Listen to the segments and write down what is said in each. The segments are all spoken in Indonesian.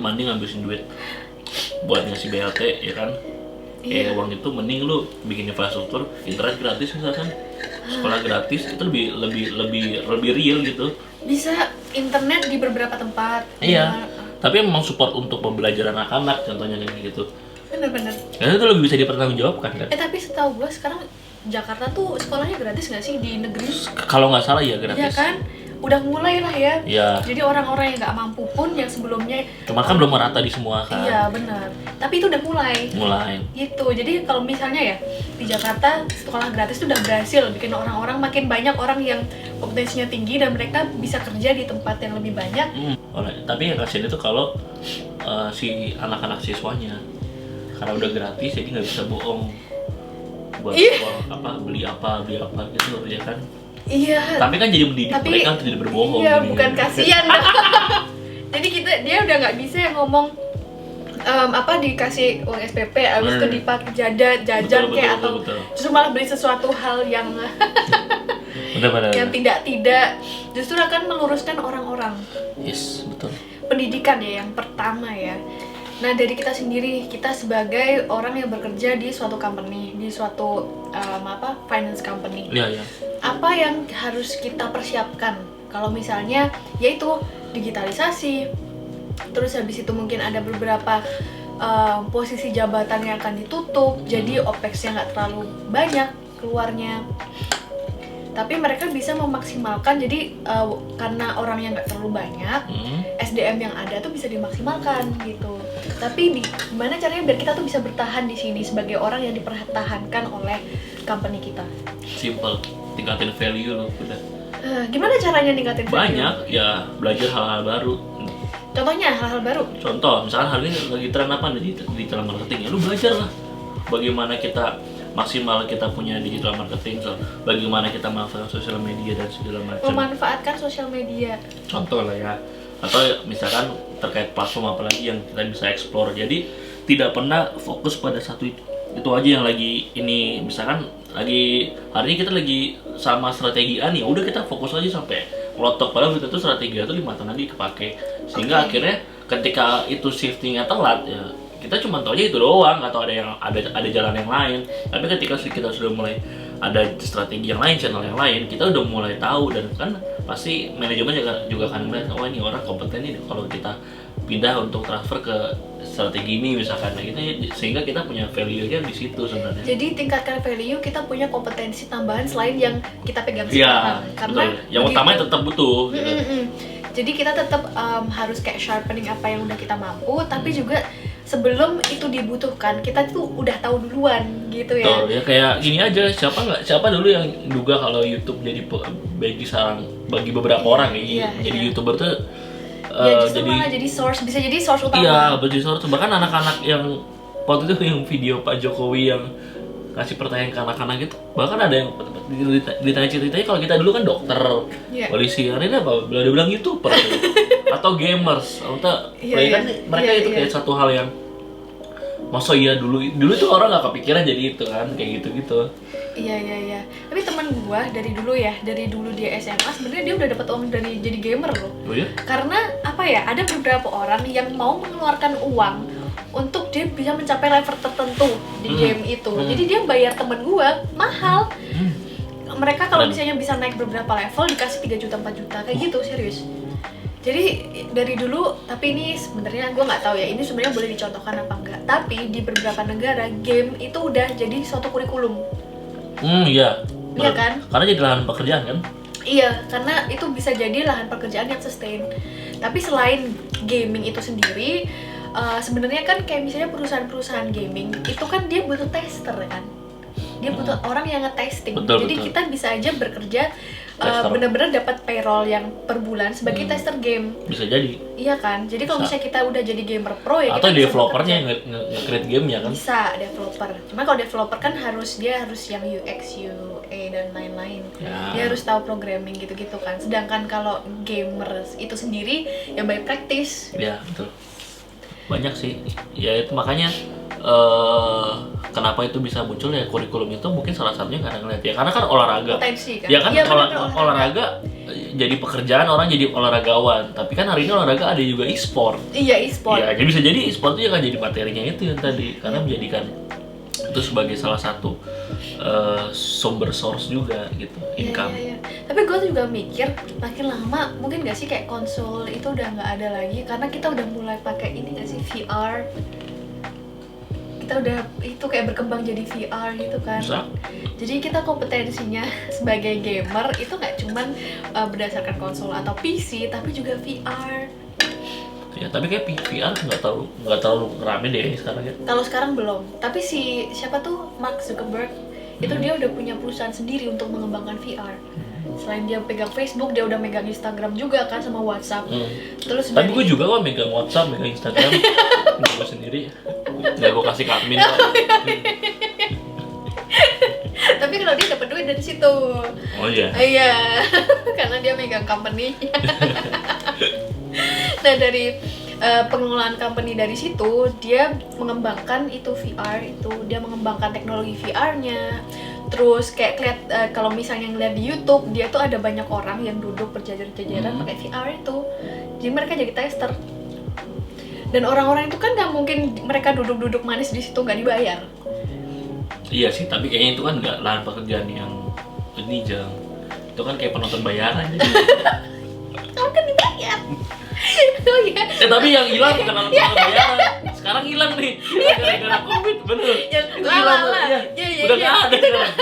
mending ngabisin duit buat ngasih BLT ya kan. Kayak uang itu mending lu bikin infrastruktur internet gratis misalkan, sekolah gratis, itu lebih real gitu. Bisa internet di beberapa tempat. Iya. Tapi memang support untuk pembelajaran anak-anak contohnya kayak gitu. Bener-bener. Karena itu lebih bisa dipertanggungjawabkan kan. Tapi setahu gue sekarang Jakarta tuh sekolahnya gratis nggak sih di negeri? Kalau nggak salah ya gratis. Iya kan? Udah mulai lah ya. Iya. Jadi orang-orang yang nggak mampu pun yang sebelumnya. Cuma kan belum merata di semua kan. Iya benar. Tapi itu udah mulai. Gitu. Jadi kalau misalnya ya di Jakarta sekolah gratis itu udah berhasil bikin orang-orang makin banyak orang yang kompetensinya tinggi dan mereka bisa kerja di tempat yang lebih banyak. Tapi yang kasihan itu kalau si anak-anak siswanya karena udah gratis jadi nggak bisa bohong buat beli apa gitu ya kan. Iya. Tapi kan jadi mendidik mereka tidak berbohong. Iya, bukan kasihan. Jadi dia udah nggak bisa yang ngomong dikasih uang SPP abis itu dipakai jajan kayak atau justru malah beli sesuatu hal yang yang tidak justru akan meluruskan orang-orang. Yes, betul. Pendidikan ya yang pertama ya. Nah dari kita sendiri, kita sebagai orang yang bekerja di suatu company, di suatu finance company, apa yang harus kita persiapkan? Kalau misalnya yaitu digitalisasi, terus habis itu mungkin ada beberapa posisi jabatan yang akan ditutup, jadi OPEX-nya nggak terlalu banyak keluarnya. Tapi mereka bisa memaksimalkan, jadi karena orangnya nggak terlalu banyak, SDM yang ada tuh bisa dimaksimalkan gitu. Tapi gimana caranya biar kita tuh bisa bertahan di sini sebagai orang yang dipertahankan oleh company kita? Simple, tingkatin value lo udah. Gimana caranya tingkatin value? Banyak, ya belajar hal-hal baru. Contohnya hal-hal baru? Contoh, misalkan hari ini lagi tren apa di digital marketing, ya lu belajar lah bagaimana kita maksimal kita punya digital marketing, bagaimana kita memanfaatkan sosial media dan segala macam. Memanfaatkan sosial media. Contoh lah ya. Atau misalkan terkait platform apalagi yang kita bisa explore. Jadi tidak pernah fokus pada satu itu aja yang lagi ini. Misalkan lagi hari ini kita lagi sama strategi A nih, udah kita fokus aja sampai melotok, padahal kita tuh strategi itu 5 tahun lagi kepake. Sehingga akhirnya ketika itu shiftingnya telat ya kita cuma tahu aja itu doang, atau ada jalan yang lain. Tapi ketika kita sudah mulai ada strategi yang lain, channel yang lain, kita udah mulai tahu, dan kan pasti manajemen juga akan melihat, oh ini orang kompeten nih kalau kita pindah untuk transfer ke strategi ini misalkan, nah gitu, sehingga kita punya value-nya di situ sebenarnya. Jadi tingkatkan value, kita punya kompetensi tambahan selain yang kita pegang sekarang. Karena betul. Yang utamanya tetap butuh. Gitu. Jadi kita tetap harus kayak sharpening apa yang udah kita mampu, tapi juga sebelum itu dibutuhkan kita tuh udah tahu duluan gitu ya. Betul, ya kayak gini aja, siapa dulu yang duga kalau YouTube jadi bagi beberapa orang ya, jadi YouTuber tuh justru malah bisa jadi source utama. Iya, jadi source. Bahkan anak-anak yang waktu itu yang video Pak Jokowi yang kasih pertanyaan ke anak-anak gitu, bahkan ada yang ditanya ceritanya kalau kita dulu kan dokter, polisi, hari ini apa? Dia bilang YouTuber atau gamers, atau mereka itu kayak satu hal yang masa iya dulu tuh orang nggak kepikiran jadi itu kan, kayak gitu. Iya. Tapi teman gua dari dulu dia SMA sebenarnya dia udah dapat uang dari jadi gamer loh. Oh ya? Karena apa ya? Ada beberapa orang yang mau mengeluarkan uang untuk dia bisa mencapai level tertentu di game itu. Jadi dia bayar temen gua mahal. Mereka kalau misalnya bisa naik beberapa level dikasih 3 juta 4 juta kayak gitu, serius. Jadi dari dulu, tapi ini sebenarnya gue nggak tahu ya, ini sebenarnya boleh dicontohkan apa enggak. Tapi di beberapa negara game itu udah jadi suatu kurikulum. Iya. Iya kan? Karena jadi lahan pekerjaan kan? Iya, karena itu bisa jadi lahan pekerjaan yang sustain. Tapi selain gaming itu sendiri, sebenarnya kan kayak misalnya perusahaan-perusahaan gaming itu kan dia butuh tester kan. Dia butuh orang yang nge-testing. Jadi kita bisa aja bekerja benar-benar dapat payroll yang per bulan sebagai tester game. Bisa jadi. Iya kan? Jadi kalau misalnya kita udah jadi gamer pro ya atau kita developernya yang nge-create game-nya kan? Bisa, developer. Cuma kalau developer kan harus yang UX, UA dan lain-lain. Dia harus tahu programming gitu-gitu kan. Sedangkan kalau gamers itu sendiri ya by practice. Iya, betul. Banyak sih. Ya itu makanya kenapa itu bisa muncul ya, kurikulum itu mungkin salah satunya karena ngeliat ya, karena kan olahraga. Potensi kan? Ya kan olahraga jadi pekerjaan orang jadi olahragawan, tapi kan hari ini olahraga ada juga e-sport. Iya, e-sport. Iya, jadi bisa jadi e-sport itu akan jadi materinya itu yang tadi, karena menjadikan itu sebagai salah satu sumber source juga gitu, income. Iya. Tapi gue tuh juga mikir makin lama mungkin gak sih kayak konsol itu udah nggak ada lagi karena kita udah mulai pakai ini gak sih VR. Kita udah itu kayak berkembang jadi VR gitu kan. Bisa? Jadi kita kompetensinya sebagai gamer itu nggak cuman berdasarkan konsol atau PC tapi juga VR. Ya, tapi kayak VR nggak terlalu rame deh sekarang ya. Kalau sekarang belum. Tapi siapa tuh Mark Zuckerberg itu dia udah punya perusahaan sendiri untuk mengembangkan VR. Selain dia pegang Facebook, dia udah megang Instagram juga kan sama WhatsApp. Terus tapi gue juga kok megang WhatsApp, megang Instagram, gue sendiri. Nggak gue kasih ke admin kok. Tapi kalau dia dapat duit dari situ. Oh iya. Iya, karena dia megang company. Nah dari pengelolaan company dari situ dia mengembangkan itu VR itu, dia mengembangkan teknologi VR-nya. Terus kayak kalau misalnya ngeliat di YouTube, dia tuh ada banyak orang yang duduk berjajar-jajaran pakai VR itu. Jadi mereka jadi tester. Dan orang-orang itu kan nggak mungkin mereka duduk-duduk manis di situ nggak dibayar. Iya sih, tapi kayaknya itu kan nggak lahan pekerjaan yang ini Jang. Itu kan kayak penonton bayaran jadi. Kamu kan dibayar. Oh iya. Tapi yang hilang bukan penonton bayaran. Sekarang hilang nih. Gara-gara Covid, bener. Yang itu hilang. Iya. Udah nggak ada sekarang.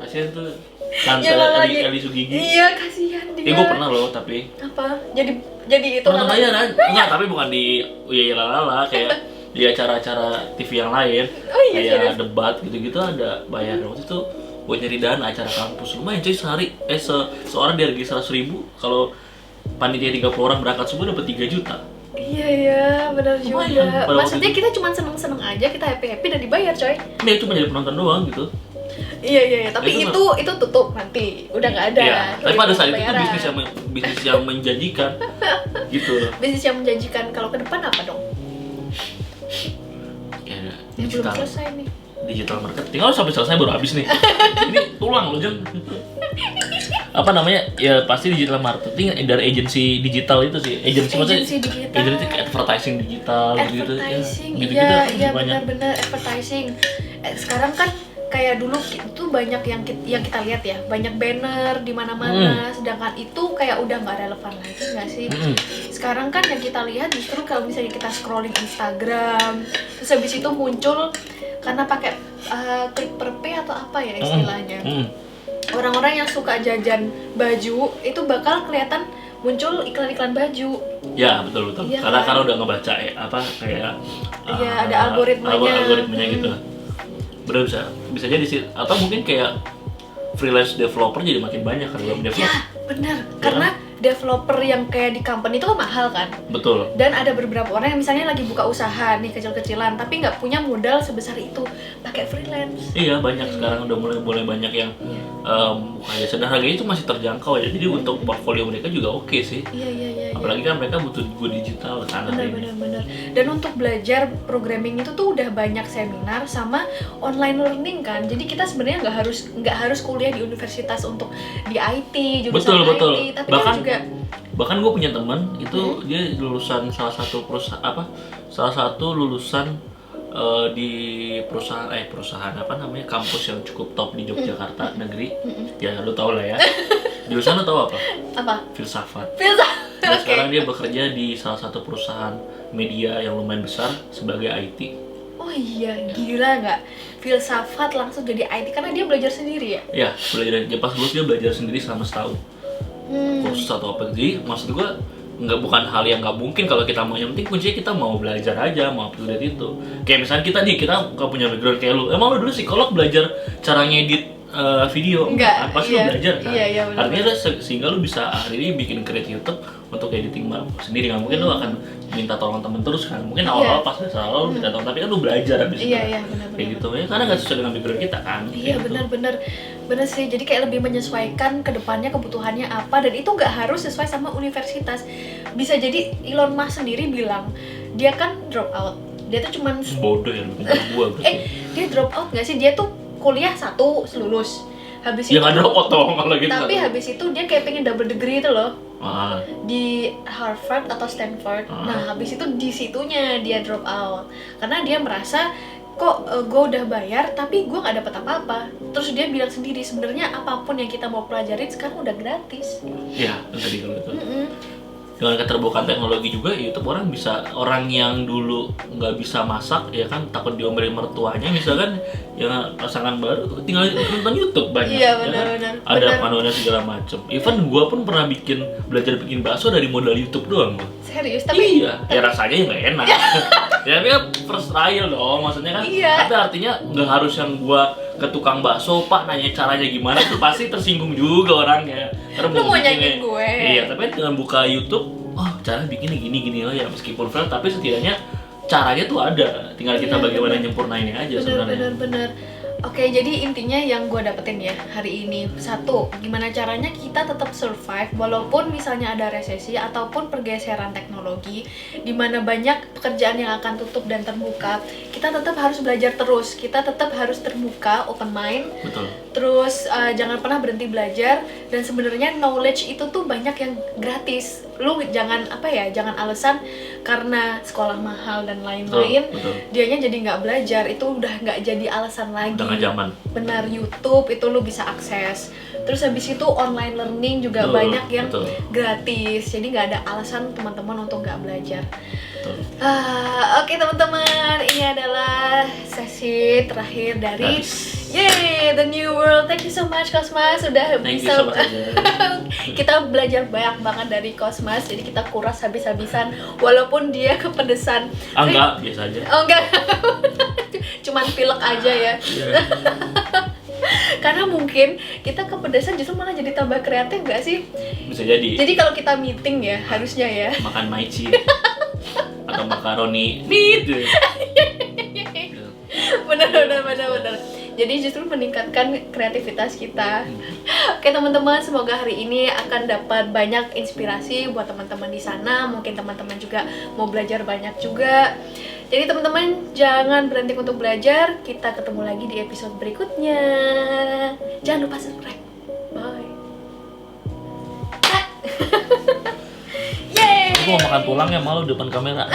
Kasian tuh. Tante Ali Sugigi. Iya, kasihan dia. Gue pernah loh, tapi apa? Jadi itu penonton bayaran. Enggak, tapi bukan di Uya Lala kayak di acara-acara TV yang lain. Oh iya, kayak serius? debat gitu-gitu ada bayar. Waktu itu buat nyari dana acara kampus. Lumayan cuy, sehari seorang dia harga 100.000. Kalau panitia 30 orang berangkat semua dapat 3 juta. Iya, benar juga. Lumayan, pada Maksudnya waktu kita cuma seneng-seneng aja, kita happy-happy dan dibayar, coy. Ini cuma jadi penonton doang gitu. Iya. Tapi itu tutup nanti, udah nggak ada. Iya. Tapi pada saat itu Bayaran. bisnis yang menjanjikan gitu. Bisnis yang menjanjikan. Kalau ke depan apa dong? Ya, Ini belum digital. selesai nih. Digital marketing. Kalau sampai selesai baru habis nih. Ini tulang loh, Jeng. Apa namanya? Ya pasti digital marketing dari agensi digital itu sih. Agensi digital. Agensi advertising digital gitu. Advertising, gitu iya banyak. benar-benar advertising. Sekarang kan kayak dulu itu banyak yang kita lihat ya, banyak banner di mana-mana, sedangkan itu kayak udah nggak relevan lagi nggak sih? Sekarang kan yang kita lihat justru kalau misalnya kita scrolling Instagram, terus habis itu muncul karena pakai klik per P atau apa ya istilahnya. Orang-orang yang suka jajan baju itu bakal kelihatan muncul iklan-iklan baju. Ya betul. Iya, Karena kan? udah ngebaca apa kayak Iya, ada algoritmanya. Algoritmanya gitu. Bener bisa jadi sih, atau mungkin kayak freelance developer jadi makin banyak kan web developer. Ya, benar. Karena developer yang kayak di company itu kan mahal kan. Betul. Dan ada beberapa orang yang misalnya lagi buka usaha nih kecil-kecilan tapi nggak punya modal sebesar itu, pakai freelance. Iya, banyak sekarang udah mulai banyak yang buka jasa dan harganya itu masih terjangkau ya. Jadi untuk portfolio mereka juga oke sih. Iya. Apalagi kan mereka butuh go digital kan. Benar. Dan untuk belajar programming itu tuh udah banyak seminar sama online learning kan. Jadi kita sebenarnya nggak harus kuliah di universitas untuk di IT jurusan Betul. IT, tapi kan juga Bahkan gue punya teman itu dia lulusan salah satu lulusan di perusahaan apa namanya, kampus yang cukup top di Yogyakarta negeri. Ya lu tau lah ya. Jurusan lu tau apa? apa? Filsafat. Oke. Dan sekarang dia bekerja di salah satu perusahaan media yang lumayan besar sebagai IT. Oh iya, gila nggak? Filsafat langsung jadi IT karena dia belajar sendiri ya? Ya, pas lulus dia belajar sendiri selama setahun. Kursus atau apa. Jadi maksud gua bukan hal yang nggak mungkin kalau kita mau. Yang penting kuncinya kita mau belajar aja, mau update itu. Kayak misalnya kita nggak punya background kayak lu. Emang lu dulu psikolog belajar cara ngedit video? Enggak, Pasti iya. lu belajar kan? Iya, benar. Artinya sehingga lu bisa hari ini bikin create YouTube untuk editing sendiri. Nggak mungkin lu akan minta tolong temen terus kan? Mungkin awal-awal pas dasar awal lu minta tolong, tapi kan lu belajar abis itu. Iya, benar. Kayak gitu ya, karena nggak sesuai dengan background kita kan? Iya, benar sih. Jadi kayak lebih menyesuaikan ke depannya kebutuhannya apa, dan itu nggak harus sesuai sama universitas. Bisa jadi Elon Musk sendiri bilang dia kan drop out. Dia tuh cuman Bodoh ya, lu pintar gua berarti. dia drop out nggak sih? Dia tuh kuliah 1 lulus. Habis Ya itu nggak drop out dong kalau gitu. tapi habis itu dia kayak pengen double degree itu loh Ah, di Harvard atau Stanford. Nah habis itu di situnya dia drop out karena dia merasa kok gue udah bayar tapi gue nggak dapet apa-apa. Terus dia bilang sendiri sebenarnya apapun yang kita mau pelajarin sekarang udah gratis. ya tadi kalau itu. Mm-mm. Dengan keterbukaan teknologi juga YouTube orang yang dulu nggak bisa masak ya kan takut diomelin mertuanya misalkan yang pasangan baru tinggal nonton YouTube banyak. Iya, ya kan? benar-benar. Ada Benar. panduannya segala macem. Even gua pun pernah belajar bikin bakso dari modal YouTube doang gua. Serius tapi Iya, ya rasanya ya nggak enak. Ya tapi kan first trial dong, maksudnya kan. Iya. Tapi artinya nggak harus yang gua ke tukang bakso, Pak nanya caranya gimana, tuh pasti tersinggung juga orangnya. Karena Lu mau bikinnya- nyanyiin gue. Iya, tapi dengan buka YouTube, oh cara bikinnya gini oh ya meskipun fail, tapi setidaknya caranya tuh ada. Tinggal kita Iya, bagaimana bener. nyempurnainnya aja sebenarnya. bener. Oke, jadi intinya yang gue dapetin ya hari ini, satu, gimana caranya kita tetap survive walaupun misalnya ada resesi ataupun pergeseran teknologi, dimana banyak pekerjaan yang akan tutup dan terbuka, kita tetap harus belajar terus, kita tetap harus terbuka, open mind, Betul. terus jangan pernah berhenti belajar. Dan sebenarnya knowledge itu tuh banyak yang gratis. Lu jangan jangan alasan karena sekolah mahal dan lain-lain Betul. dianya jadi nggak belajar, itu udah nggak jadi alasan lagi. Tengah zaman. Benar, YouTube itu lu bisa akses. Terus habis itu online learning juga Betul, banyak yang betul. gratis, jadi nggak ada alasan teman-teman untuk nggak belajar. Betul. Oke teman-teman, ini adalah sesi terakhir dari Nice. Yay, The New World. Thank you so much Cosmas sudah Thank you bisa so much aja. kita belajar banyak banget dari Cosmas, jadi kita kuras habis-habisan walaupun dia kepedesan. Enggak, biasa aja. Oh enggak, cuman pilek aja ya. Iya. Karena mungkin kita kepedesan justru malah jadi tambah kreatif gak sih? Bisa jadi. Jadi kalau kita meeting ya, harusnya ya Makan maici atau makaroni gitu. bener. Jadi justru meningkatkan kreativitas kita. Oke teman-teman, semoga hari ini akan dapat banyak inspirasi buat teman-teman di sana. Mungkin teman-teman juga mau belajar banyak juga. Jadi teman-teman jangan berhenti untuk belajar. Kita ketemu lagi di episode berikutnya. Jangan lupa subscribe. Bye. Aku mau makan tulang ya, malu depan kamera.